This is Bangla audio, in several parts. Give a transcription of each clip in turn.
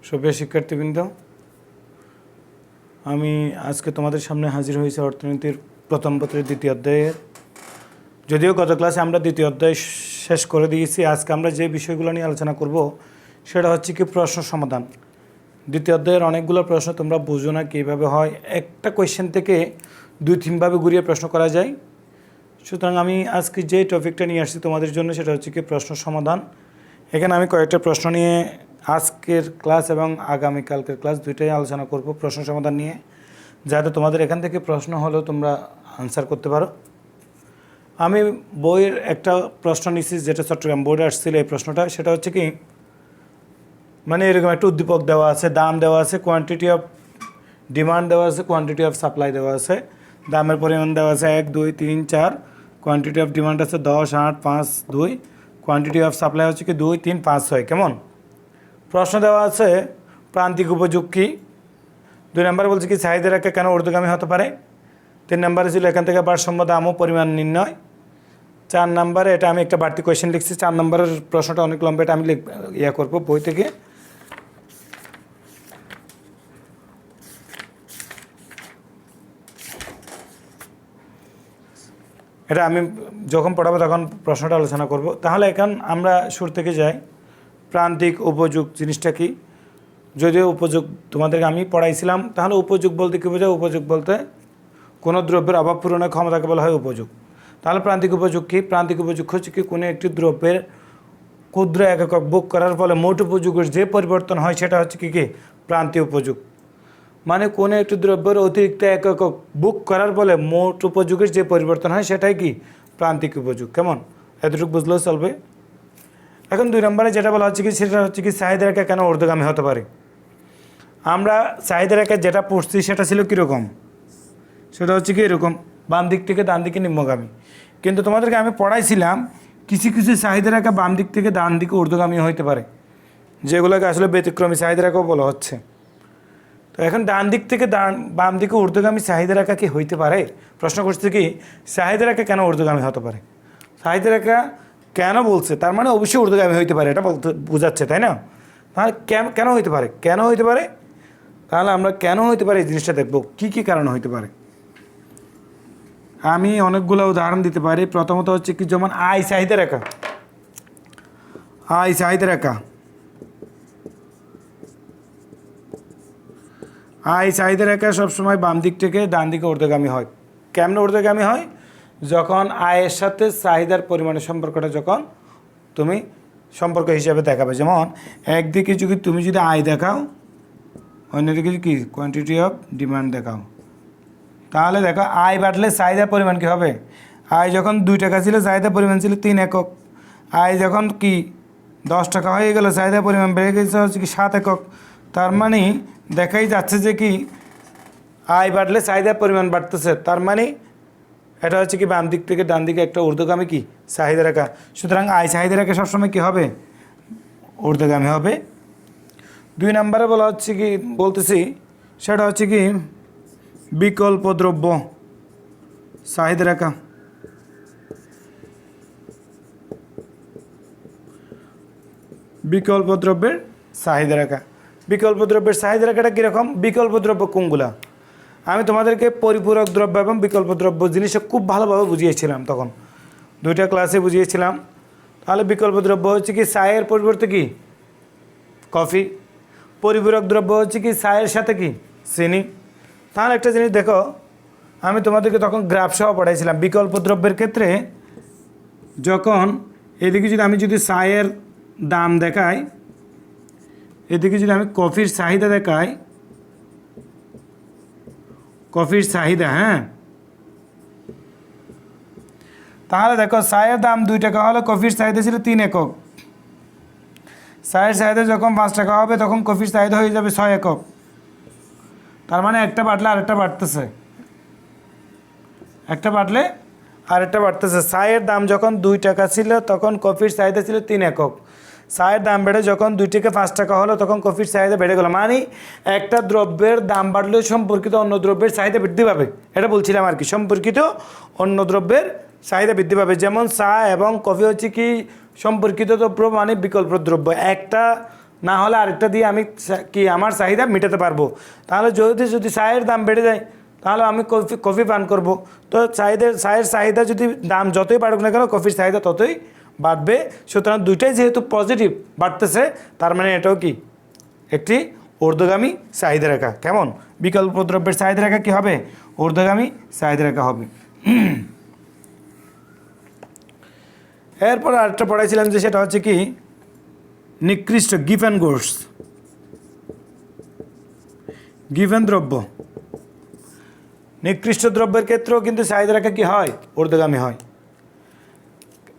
সুপ্রিয় শিক্ষার্থীবৃন্দ, আমি আজকে তোমাদের সামনে হাজির হয়েছি অর্থনীতির প্রথম পত্রের দ্বিতীয় অধ্যায়ের। যদিও গত ক্লাসে আমরা দ্বিতীয় অধ্যায় শেষ করে দিয়েছি, আজকে আমরা যে বিষয়গুলো নিয়ে আলোচনা করব সেটা হচ্ছে কি প্রশ্ন সমাধান। দ্বিতীয় অধ্যায়ের অনেকগুলো প্রশ্ন তোমরা বুঝো না কীভাবে হয়, একটা কোয়েশ্চেন থেকে 2-3ভাবে ঘুরিয়ে প্রশ্ন করা যায়। সুতরাং আমি আজকে যে টপিকটা নিয়ে আসছি তোমাদের জন্য সেটা হচ্ছে কি প্রশ্ন সমাধান। এখানে আমি কয়েকটা প্রশ্ন নিয়ে আজকের ক্লাস এবং আগামীকালকের ক্লাস দুইটাই আলোচনা করব প্রশ্ন সমাধান নিয়ে, যাতে তোমাদের এখান থেকে প্রশ্ন হলেও তোমরা আনসার করতে পারো। আমি বইয়ের একটা প্রশ্ন নিচ্ছি যেটা চট্টগ্রাম বোর্ডে আসছিল, এই প্রশ্নটা সেটা হচ্ছে কি মানে এরকম একটা উদ্দীপক দেওয়া আছে, দাম দেওয়া আছে, কোয়ান্টিটি অফ ডিমান্ড দেওয়া আছে, কোয়ান্টিটি অফ সাপ্লাই দেওয়া আছে, দামের পরিমাণ দেওয়া আছে 1, 2, 3, 4, কোয়ান্টিটি অফ ডিমান্ড আছে 10, 8, 5, 2, কোয়ান্টিটি অফ সাপ্লাই হচ্ছে কি 2, 3, 5, 6। কেমন প্রশ্ন দেওয়া আছে প্রান্তিক উপযোগ কী, 2 নম্বরে বলছে কি চাহিদা রেখা কেন ঊর্ধ্বগামী হতে পারে, 3 নম্বরে ছিল এখান থেকে ভারসাম্য দাম ও পরিমাণ নির্ণয়, 4 নম্বরে এটা আমি একটা বাড়তি কোয়েশ্চেন লিখছি, 4 নম্বরের প্রশ্নটা অনেক লম্বা, এটা আমি করবো বই থেকে। এটা আমি যখন পড়াবো তখন প্রশ্নটা আলোচনা করব। তাহলে এখন আমরা শুরু থেকে যাই। প্রান্তিক উপযোগ জিনিসটা কি? যদিও উপযোগ তোমাদেরকে আমি পড়াইছিলাম, তাহলে উপযোগ বলতে কী বোঝায়? উপযোগ বলতে কোনো দ্রব্যের অভাব পূরণের ক্ষমতাকে বলা হয় উপযোগ। তাহলে প্রান্তিক উপযোগ কী? প্রান্তিক উপযোগ হচ্ছে কি কোনো একটি দ্রব্যের ক্ষুদ্র একক বুক করার ফলে মোট উপযোগের যে পরিবর্তন হয় সেটা হচ্ছে কি প্রান্তিক উপযোগ। মানে কোনো একটি দ্রব্যের অতিরিক্ত একক বুক করার ফলে মোট উপযোগের যে পরিবর্তন হয় সেটাই কি প্রান্তিক উপযোগ। কেমন এতটুকু বুঝলেও চলবে। এখন 2 নম্বরে যেটা বলা হচ্ছে কি সেটা হচ্ছে কি চাহিদা রেখা কেন ঊর্ধ্বগামী হতে পারে। আমরা চাহিদা রেখা যেটা পড়ছি সেটা ছিল কীরকম, সেটা হচ্ছে কি এরকম বাম দিক থেকে ডান দিকে নিম্নগামী। কিন্তু তোমাদেরকে আমি পড়াইছিলাম কিছু কিছু চাহিদা রেখা বাম দিক থেকে ডান দিকে ঊর্ধ্বগামী হতে পারে, যেগুলোকে আসলে ব্যতিক্রমী চাহিদা রেখাও বলা হচ্ছে। তো এখন ডান দিক থেকে বাম দিকে ঊর্ধ্বগামী চাহিদা রেখা কি হইতে পারে? প্রশ্ন করছে কি চাহিদা রেখা কেন ঊর্ধ্বগামী হতে পারে। চাহিদা রেখা কেন বলছে, তার মানে অবশ্যই ঊর্ধ্বগামী হইতে পারে, এটা বলতে বোঝাচ্ছে, তাই না? তাহলে কেন হইতে পারে, কেন হইতে পারে? তাহলে আমরা কেন হইতে পারে এই জিনিসটা দেখব, কী কী কারণ হইতে পারে। আমি অনেকগুলো উদাহরণ দিতে পারি। প্রথমত হচ্ছে কি যেমন আয় চাহিদা রেখা, আয় চাহিদা রেখা, আয় চাহিদা রেখা সবসময় বাম দিক থেকে ডান দিকে ঊর্ধ্বগামী হয়। কেমন ঊর্ধ্বগামী হয়? যখন আয়ের সাথে চাহিদার পরিমাণের সম্পর্কটা যখন তুমি সম্পর্ক হিসাবে দেখাবে। যেমন একদিকে তুমি যদি আয় দেখাও, অন্যদিকে কি কোয়ান্টিটি অফ ডিমান্ড দেখাও, তাহলে দেখো আয় বাড়লে চাহিদার পরিমাণ কী হবে? আয় যখন 2 টাকা ছিল চাহিদার পরিমাণ ছিল 3 একক, আয় যখন কি 10 টাকা হয়ে গেল চাহিদার পরিমাণ বেড়ে গেছে হচ্ছে কি 7 একক। তার মানে দেখাই যাচ্ছে যে কি আয় বাড়লে চাহিদার পরিমাণ বাড়তেছে, তার মানে এটা হচ্ছে কি বাম দিক থেকে ডান দিকে একটা ঊর্ধ্বগামী কি চাহিদা রেখা। সুতরাং আয় চাহিদা রেখা সবসময় কী হবে? ঊর্ধ্বগামী হবে। 2 নম্বরে বলা হচ্ছে কি বলতেছি সেটা হচ্ছে কি বিকল্প দ্রব্য চাহিদা রেখা। বিকল্প দ্রব্যের চাহিদা রেখা, বিকল্প দ্রব্যের চাহিদা রেখাটা কীরকম? বিকল্প দ্রব্য কোনগুলা? আমি তোমাদেরকে পরিপূরক দ্রব্য এবং বিকল্প দ্রব্য জিনিসটা খুব ভালোভাবে বুঝিয়েছিলাম, তখন 2টা ক্লাসে বুঝিয়েছিলাম। তাহলে বিকল্প দ্রব্য হচ্ছে কি চায়ের পরিবর্তে কি কফি, পরিপূরক দ্রব্য হচ্ছে কি চায়ের সাথে কি চিনি। তাহলে একটা জিনিস দেখো, আমি তোমাদেরকে তখন গ্রাফ সহ পড়াইছিলাম বিকল্প দ্রব্যের ক্ষেত্রে। যখন এদিকে যদি আমি চায়ের দাম দেখাই, এদিকে যদি আমি কফির চাহিদা দেখাই, কফির চাহিদা, হ্যাঁ, তাহলে দেখো চায়ের দাম 2 টাকা হলে কফির চাহিদা ছিল 3 একক। চায়ের চাহিদা যখন 5 টাকা হবে তখন কফির চাহিদা হয়ে যাবে 6 একক। তার মানে একটা বাড়লে আরেকটা বাড়তেছে, একটা বাড়লে আরেকটা বাড়তেছে। চায়ের দাম যখন 2 টাকা ছিল তখন কফির চাহিদা ছিল 3 একক। চায়ের দাম বেড়ে যখন 2 থেকে 5 টাকা হলো তখন কফির চাহিদা বেড়ে গেল। মানে একটা দ্রব্যের দাম বাড়লে সম্পর্কিত অন্য দ্রব্যের চাহিদা বৃদ্ধি পাবে, এটা বলছিলাম আর কি। সম্পর্কিত অন্য দ্রব্যের চাহিদা বৃদ্ধি পাবে। যেমন চা এবং কফি হচ্ছে কি সম্পর্কিত দ্রব্য, মানে বিকল্প দ্রব্য। একটা না হলে আরেকটা দিয়ে আমি কি আমার চাহিদা মেটাতে পারবো। তাহলে যদি চায়ের দাম বেড়ে যায় তাহলে আমি কফি পান করব। তো চায়ের চাহিদা যদি দাম যতই বাড়ুক না কেন কফির চাহিদা ততই বাড়বে। সুতরাং দুইটাই যেহেতু পজিটিভ বাড়তেছে, তার মানে এটাও কি একটি ঊর্ধ্বগামী চাহিদা রেখা। কেমন? বিকল্প দ্রব্যের চাহিদা রেখা কী হবে? ঊর্ধ্বগামী চাহিদা রেখা হবে। এরপর আরেকটা পড়াইছিলাম যে সেটা হচ্ছে কি নিকৃষ্ট গিভেন গুডস, গিভেন দ্রব্য। নিকৃষ্ট দ্রব্যের ক্ষেত্রেও কিন্তু চাহিদা রেখা কী হয়? ঊর্ধ্বগামী হয়।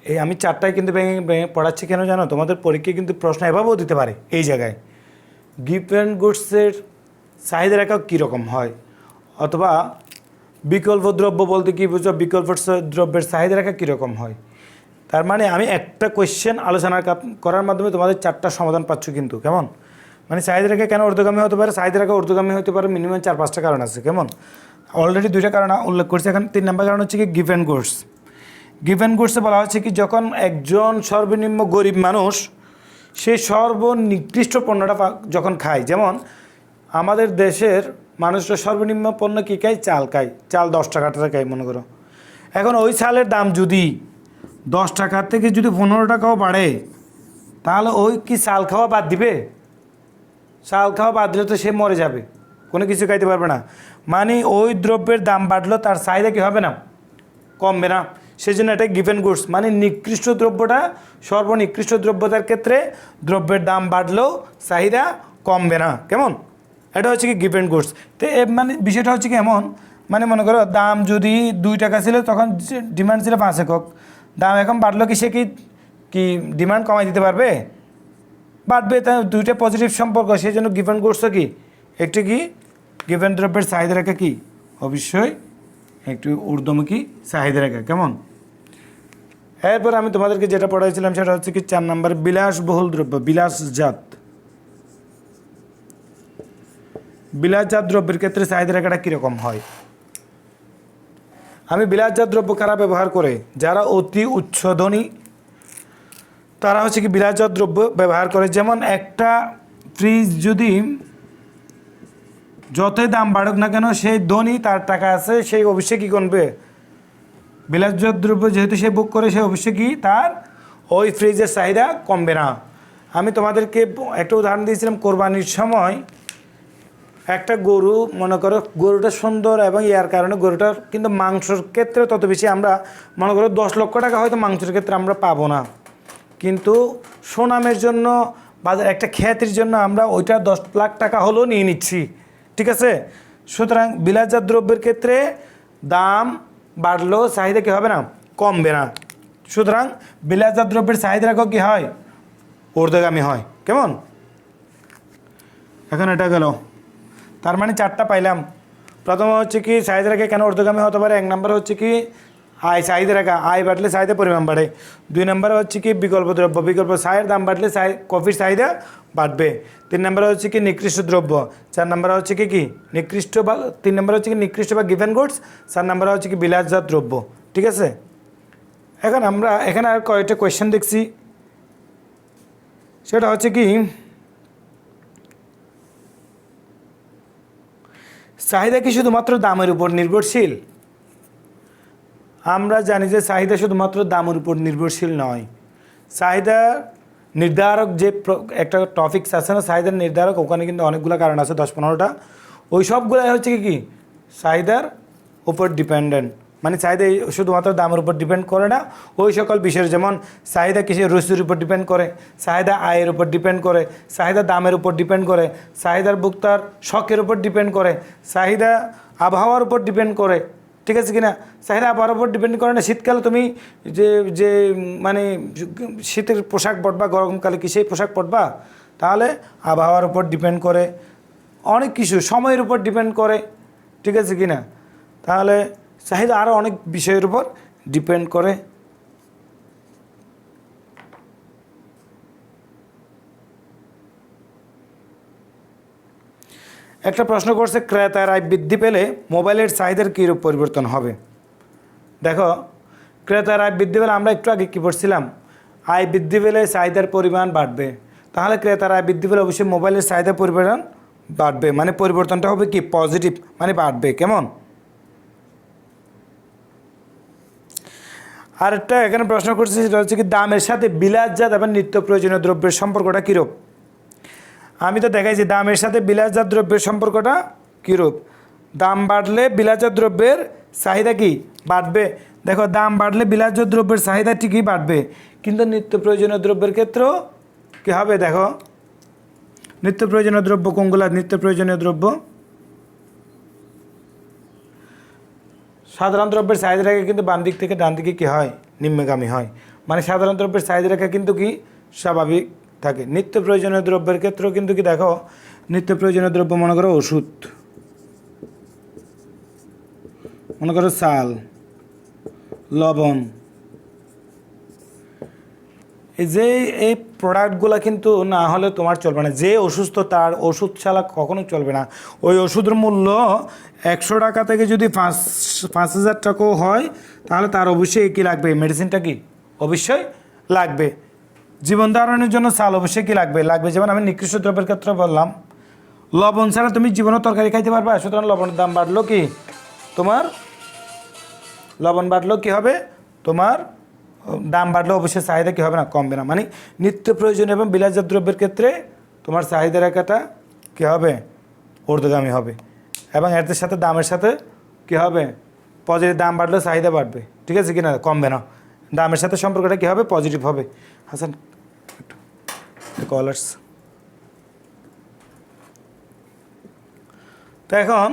এই আমি চারটায় কিন্তু ভেঙে পড়াচ্ছি কেন জানো? তোমাদের পরীক্ষায় কিন্তু প্রশ্ন এভাবেও দিতে পারে এই জায়গায়, গিভেন গুডসের চাহিদা রেখা কীরকম হয়, অথবা বিকল্প দ্রব্য বলতে কী বুঝো, বিকল্প দ্রব্যের চাহিদা রেখা কীরকম হয়। তার মানে আমি একটা কোয়েশ্চেন আলোচনা করার মাধ্যমে তোমাদের চারটা সমাধান পাচ্ছ কিন্তু। কেমন? মানে চাহিদা রেখা কেন ঊর্ধ্বগামী হতে পারে? চাহিদা রেখা ঊর্ধ্বগামী হতে পারে মিনিমাম 4-5টা কারণ আছে। কেমন? অলরেডি 2টা কারণ উল্লেখ করছি। এখন 3 নম্বর কারণ হচ্ছে কি গিভেন গুডস। গিভেন গুডসে বলা হচ্ছে কি যখন একজন সর্বনিম্ন গরিব মানুষ সে সর্বনিকৃষ্ট পণ্যটা যখন খায়, যেমন আমাদের দেশের মানুষরা সর্বনিম্ন পণ্য কী খায়? চাল খায়। চাল 10 টাকাটা খায় মনে করো। এখন ওই চালের দাম যদি 10 টাকার থেকে যদি 15 টাকাও বাড়ে, তাহলে ওই কি চাল খাওয়া বাদ দিবে? চাল খাওয়া বাদ দিলে তো সে মরে যাবে, কোনো কিছু খাইতে পারবে না। মানে ওই দ্রব্যের দাম বাড়লেও তার চাহিদা কী হবে না? কমবে না। সেই জন্য এটা গিভেন গুডস, মানে নিকৃষ্ট দ্রব্যটা সর্বনিকৃষ্ট দ্রব্যতার ক্ষেত্রে দ্রব্যের দাম বাড়লেও চাহিদা কমবে না। কেমন? এটা হচ্ছে কি গিভেন গুডস। তো মানে বিষয়টা হচ্ছে কি এমন, মানে মনে করো দাম যদি 2 টাকা ছিল তখন ডিমান্ড ছিল 5 একক, দাম এখন বাড়লো কি সে কি ডিমান্ড কমাই দিতে পারবে? বাড়বে। তাই দুইটা পজিটিভ সম্পর্ক, সেই জন্য গিভেন গুডসও কি একটি কি গিভেন দ্রব্যের চাহিদা রেখা কি অবশ্যই একটু ঊর্ধ্বমুখী চাহিদা রেখা। কেমন? এরপর আমি তোমাদেরকে যেটা পড়াইছিলাম সেটা হচ্ছে কি 4 নম্বর বিলাসবহুল দ্রব্য, বিলাসজাত। বিলাসজাত দ্রব্যের ক্ষেত্রে চাহিদা রেখাটা কীরকম হয়? আমি বিলাসজাত দ্রব্য কারা ব্যবহার করে? যারা অতি উচ্চধনী তারা হচ্ছে কি বিলাসজাত দ্রব্য ব্যবহার করে। যেমন একটা ফ্রিজ যদি যতই দাম বাড়ুক না কেন সেই ধনী, তার টাকা আছে, সেই অবশ্যই কী করবে? বিলাসজাত দ্রব্য যেহেতু সে বুক করে, সে অবশ্যই কি তার ওই ফ্রিজের চাহিদা কমবে না। আমি তোমাদেরকে একটা উদাহরণ দিয়েছিলাম, কোরবানির সময় একটা গরু, মনে করো গরুটা সুন্দর এবং ইয়ার কারণে গরুটার কিন্তু মাংসর ক্ষেত্রে তত বেশি আমরা মনে করো 10 লক্ষ টাকা হয়তো মাংসের ক্ষেত্রে আমরা পাবো না, কিন্তু সুনামের জন্য বা একটা খ্যাতির জন্য আমরা ওইটা 10 লাখ টাকা হলেও নিয়ে নিচ্ছি। ঠিক আছে? সুতরাং বিলাসজাত দ্রব্যের ক্ষেত্রে দাম বাড়লেও চাহিদা কী হবে না? কমবে না। সুতরাং বিলাসজাত দ্রব্যের চাহিদা রেখা কী হয়? ঊর্ধ্বগামী হয়। কেমন? এখন এটা গেল, তার মানে 4টা পাইলাম। প্রথম হচ্ছে কি চাহিদা রেখা কেন ঊর্ধ্বগামী হতে পারে? 1 নম্বর হচ্ছে কি আয়, চাহিদা রেখা, আয় বাড়লে চাহিদা পরিমাণ বাড়ে। 2 নম্বরে হচ্ছে কি বিকল্প দ্রব্য, বিকল্প চায়ের দাম বাড়লে কফির চাহিদা বাড়বে। 3 নম্বরে হচ্ছে কি নিকৃষ্ট দ্রব্য। 4 নম্বরে হচ্ছে কি নিকৃষ্ট বা 3 নম্বরে হচ্ছে কি নিকৃষ্ট বা গিভেন গুডস। 4 নম্বরে হচ্ছে কি বিলাসজাত দ্রব্য। ঠিক আছে? এখন আমরা এখানে আর কয়েকটা কোয়েশ্চেন দেখছি, সেটা হচ্ছে কি চাহিদা কি শুধুমাত্র দামের উপর নির্ভরশীল? আমরা জানি যে চাহিদা শুধুমাত্র দামের উপর নির্ভরশীল নয়। চাহিদা নির্ধারক যে একটা টপিকস আছে না, চাহিদার নির্ধারক, ওখানে কিন্তু অনেকগুলো কারণ আছে, 10-15টা। ওই সবগুলাই হচ্ছে কি চাহিদার উপর ডিপেন্ডেন্ট। মানে চাহিদা শুধুমাত্র দামের উপর ডিপেন্ড করে না, ওই সকল বিষয়ের, যেমন চাহিদা কিসের রুচির উপর ডিপেন্ড করে, চাহিদা আয়ের উপর ডিপেন্ড করে, চাহিদা দামের উপর ডিপেন্ড করে, চাহিদার ভোক্তার শখের উপর ডিপেন্ড করে, চাহিদা আবহাওয়ার উপর ডিপেন্ড করে। ঠিক আছে কিনা? চাহিদা আবহাওয়ার উপর ডিপেন্ড করে না। শীতকালে তুমি যে মানে শীতের পোশাক পরবা, গরমকালে কি সেই পোশাক পরবা? তাহলে আবহাওয়ার উপর ডিপেন্ড করে, অনেক কিছু সময়ের উপর ডিপেন্ড করে। ঠিক আছে কিনা? তাহলে চাহিদা আরও অনেক বিষয়ের উপর ডিপেন্ড করে। একটা প্রশ্ন করছে, ক্রেতার আয় বৃদ্ধি পেলে মোবাইলের চাহিদার কীরূপ পরিবর্তন হবে? দেখো, ক্রেতার আয় বৃদ্ধি পেলে আমরা একটু আগে কী পড়ছিলাম? আয় বৃদ্ধি পেলে চাহিদার পরিমাণ বাড়বে। তাহলে ক্রেতার আয় বৃদ্ধি পেলে অবশ্যই মোবাইলের চাহিদা পরিবর্তন বাড়বে, মানে পরিবর্তনটা হবে কি পজিটিভ, মানে বাড়বে। কেমন? আরেকটা এখানে প্রশ্ন করছে, সেটা হচ্ছে কি দামের সাথে বিলাসজাত এবং নিত্য প্রয়োজনীয় দ্রব্যের সম্পর্কটা কীরূপ। আমি তো দেখাইছি দামের সাথে বিলাসজাত দ্রব্যের সম্পর্কটা কীরূপ। দাম বাড়লে বিলাসজাত দ্রব্যের চাহিদা কি বাড়বে। দেখো দাম বাড়লে বিলাসজাত দ্রব্যের চাহিদা ঠিকই বাড়বে, কিন্তু নিত্য প্রয়োজনীয় দ্রব্যের ক্ষেত্রেও কী হবে। দেখো নিত্য প্রয়োজনীয় দ্রব্য কোনগুলা? নিত্য প্রয়োজনীয় দ্রব্য সাধারণ দ্রব্যের চাহিদা রেখা কিন্তু বাম দিক থেকে ডান দিকে কী হয়? নিম্নগামী হয়। মানে সাধারণ দ্রব্যের চাহিদা রেখা কিন্তু কি স্বাভাবিক থাকে। নিত্য প্রয়োজনীয় দ্রব্যের ক্ষেত্রেও কিন্তু কি দেখো, নিত্য প্রয়োজনীয় দ্রব্য মনে করো ওষুধ, মনে করো চাল, লবণ, এই প্রোডাক্টগুলো কিন্তু না হলে তোমার চলবে না। যে অসুস্থ তার ওষুধ ছাড়া কখনো চলবে না। ওই ওষুধের মূল্য 100 টাকা থেকে যদি 5,000 টাকাও হয়, তাহলে তার অবশ্যই কী লাগবে? মেডিসিনটা কি অবশ্যই লাগবে। জীবন ধারণের জন্য চাল অবশ্যই কী লাগবে? লাগবে। যেমন আমি নিকৃষ্ট দ্রব্যের ক্ষেত্রে বললাম, লবণ ছাড়া তুমি জীবনও তরকারি খাইতে পারবা। সুতরাং লবণের দাম বাড়লো কি তোমার, লবণ বাড়লেও কী হবে? তোমার দাম বাড়লেও অবশ্যই চাহিদা কী হবে না? কমবে না। মানে নিত্য প্রয়োজন এবং বিলাসজাত দ্রব্যের ক্ষেত্রে তোমার চাহিদা রেখাটা কী হবে? ঊর্ধ্বগামী হবে। এবং এর সাথে দামের সাথে কী হবে? পজিটিভ। দাম বাড়লেও চাহিদা বাড়বে, ঠিক আছে কি না? কমবে না। দামের সাথে সম্পর্কটা কী হবে? পজিটিভ হবে। হাসান কলার্স। তো এখন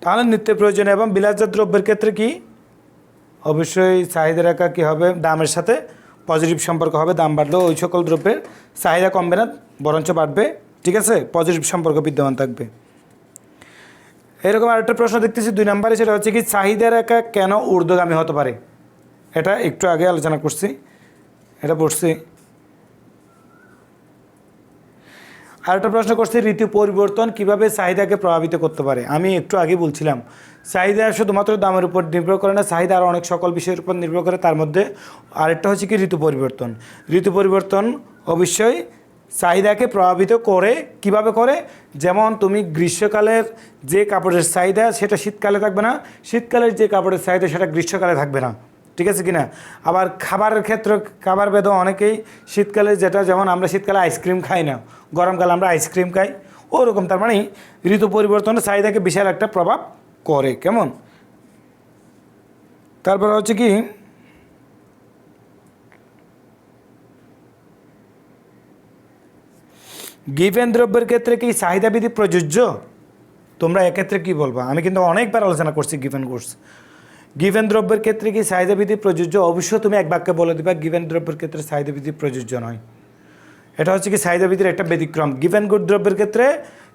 তাহলে নিত্য প্রয়োজন এবং বিলাসজাত দ্রব্যের ক্ষেত্রে কি অবশ্যই চাহিদা রেখা কী হবে? দামের সাথে পজিটিভ সম্পর্ক হবে। দাম বাড়লেও ওই সকল দ্রব্যের চাহিদা কমবে না, বরঞ্চ বাড়বে, ঠিক আছে? পজিটিভ সম্পর্ক বিদ্যমান থাকবে। এরকম আরেকটা প্রশ্ন দেখতেছি 2 নম্বরে, সেটা হচ্ছে কি চাহিদা রেখা কেন ঊর্ধ্বগামী হতে পারে। এটা একটু আগে আলোচনা করছি, এটা পড়ছি। আরেকটা প্রশ্ন করছি, ঋতু পরিবর্তন কিভাবে চাহিদাকে প্রভাবিত করতে পারে। আমি একটু আগে বলছিলাম চাহিদা শুধুমাত্র দামের উপর নির্ভর করে না, চাহিদা আরও অনেক সকল বিষয়ের উপর নির্ভর করে। তার মধ্যে আরেকটা হচ্ছে কি ঋতু পরিবর্তন। ঋতু পরিবর্তন অবশ্যই চাহিদাকে প্রভাবিত করে। কিভাবে করে? যেমন তুমি গ্রীষ্মকালের যে কাপড়ের চাহিদা সেটা শীতকালে থাকবে না, শীতকালের যে কাপড়ের চাহিদা সেটা গ্রীষ্মকালে থাকবে না, ঠিক আছে কি না? আবার খাবারের ক্ষেত্রে খাবার ভেদে অনেকেই শীতকালে যেটা, যেমন আমরা শীতকালে আইসক্রিম খাই না, গরমকালে আমরা আইসক্রিম খাই, ওরকম। তার মানে ঋতু পরিবর্তনের চাহিদাকে বিশাল একটা প্রভাব করে। কেমন? তারপর হচ্ছে কি গিভেন দ্রব্যের ক্ষেত্রে কি চাহিদা বৃদ্ধি প্রযোজ্য? তোমরা এক্ষেত্রে কি বলবা? আমি কিন্তু অনেকবার আলোচনা করছি গিভেন কোর্স। গিভেন দ্রব্যের ক্ষেত্রে কি চাহিদা বৃদ্ধি প্রযোজ্য? অবশ্যই তুমি এক বাক্যে বলে দিবা গিভেন দ্রব্যের ক্ষেত্রে চাহিদা বৃদ্ধি প্রযোজ্য নয়। এটা হচ্ছে কি চাহিদা বৃদ্ধির একটা ব্যতিক্রম। গিভেন গুড দ্রব্যের ক্ষেত্রে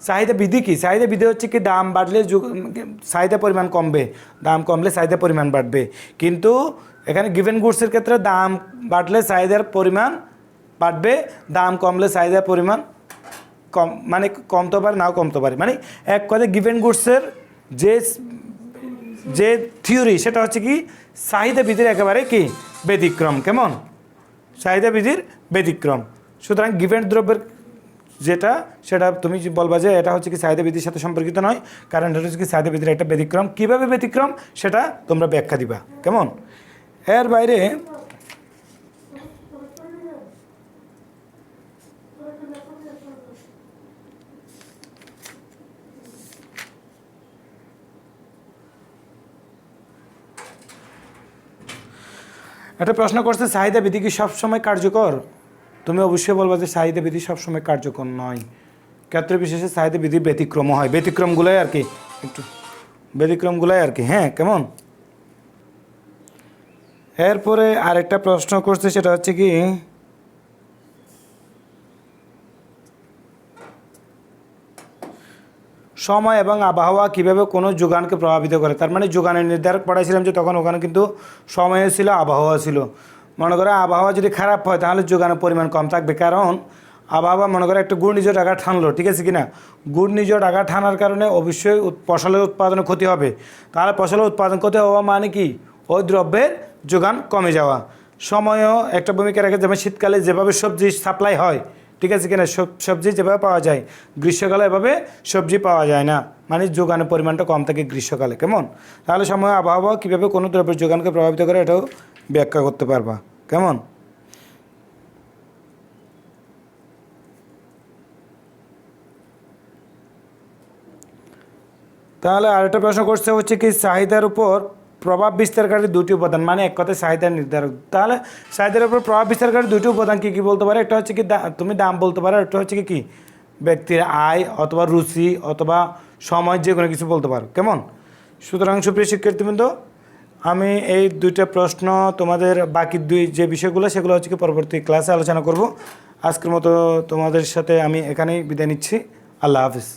চাহিদা বৃদ্ধি কি? চাহিদা বৃদ্ধি হচ্ছে কি দাম বাড়লে চাহিদা পরিমাণ কমবে, দাম কমলে চাহিদা পরিমাণ বাড়বে। কিন্তু এখানে গিভেন গুডসের ক্ষেত্রে দাম বাড়লে চাহিদার পরিমাণ বাড়বে, দাম কমলে চাহিদার পরিমাণ কম, মানে কমতে পারে নাও কমতে পারে। মানে এক কথায় গিভেন গুডসের যে থিওরি সেটা হচ্ছে কি চাহিদা বৃদ্ধির একেবারে কি ব্যতিক্রম। কেমন? চাহিদা বৃদ্ধির ব্যতিক্রম। সুতরাং গিভেন দ্রব্যের যেটা সেটা তুমি বলবা যে এটা হচ্ছে কি চাহিদা বৃদ্ধির সাথে সম্পর্কিত নয়, কারণ এটা হচ্ছে কি চাহিদা বৃদ্ধির একটা ব্যতিক্রম। কীভাবে ব্যতিক্রম সেটা তোমরা ব্যাখ্যা দিবা। কেমন? এর বাইরে একটা প্রশ্ন করছে চাহিদা বৃদ্ধি কি সবসময় কার্যকর? তুমি অবশ্যই বলবা যে চাহিদা বৃদ্ধি সবসময় কার্যকর নয়, ক্ষেত্র বিশেষে চাহিদা বৃদ্ধি ব্যতিক্রমও হয়। ব্যতিক্রমগুলোই আর কি, একটু ব্যতিক্রমগুলোই আর কি। হ্যাঁ, কেমন? এরপরে আরেকটা প্রশ্ন করছে, সেটা হচ্ছে কি সময় এবং আবহাওয়া কীভাবে কোনো যোগানকে প্রভাবিত করে। তার মানে যোগানের নির্ধারক পড়াইছিলাম যে তখন ওখানে কিন্তু সময় ছিল, আবহাওয়া ছিল। মনে করে আবহাওয়া যদি খারাপ হয় তাহলে যোগানের পরিমাণ কম থাকবে, কারণ আবহাওয়া মনে করে একটা ঘূর্ণিঝড় আঘাত টানলো, ঠিক আছে কিনা? ঘূর্ণিঝড় আঘাত টানার কারণে অবশ্যই ফসলের উৎপাদনে ক্ষতি হবে। তাহলে ফসলের উৎপাদন ক্ষতি হওয়া মানে কি ওই দ্রব্যের যোগান কমে যাওয়া। সময়ও একটা ভূমিকা রাখে। যেমন শীতকালে যেভাবে সবজি সাপ্লাই হয়, ঠিক আছে কিনা? সবজি যেভাবে পাওয়া যায় গ্রীষ্মকালে এভাবে সবজি পাওয়া যায় না, মানে যোগানের পরিমাণটা কম থাকে গ্রীষ্মকালে। কেমন? তাহলে সময় আবহাওয়া কীভাবে কোনো দ্রব্যের যোগানকে প্রভাবিত করে এটাও ব্যাখ্যা করতে পারবা। কেমন? তাহলে আরেকটা প্রশ্ন করছে হচ্ছে কি, চাহিদার উপর প্রভাব বিস্তারকারী দুটি উপাদান, মানে এক কথায় চাহিদা নির্ধারক। তাহলে চাহিদার উপর প্রভাব বিস্তারকারী দুটি উপাদান কী কী বলতে পারে? একটা হচ্ছে কি তুমি দাম বলতে পারো, একটা হচ্ছে কি ব্যক্তির আয় অথবা রুচি অথবা সময়, যে কোনো কিছু বলতে পারো। কেমন? সুতরাং সুপ্রিয় শিক্ষার্থীবৃন্দ, আমি এই দুইটা প্রশ্ন তোমাদের বাকি যে বিষয়গুলো সেগুলো হচ্ছে কি পরবর্তী ক্লাসে আলোচনা করব। আজকের মতো তোমাদের সাথে আমি এখানেই বিদায় নিচ্ছি। আল্লাহ হাফিজ।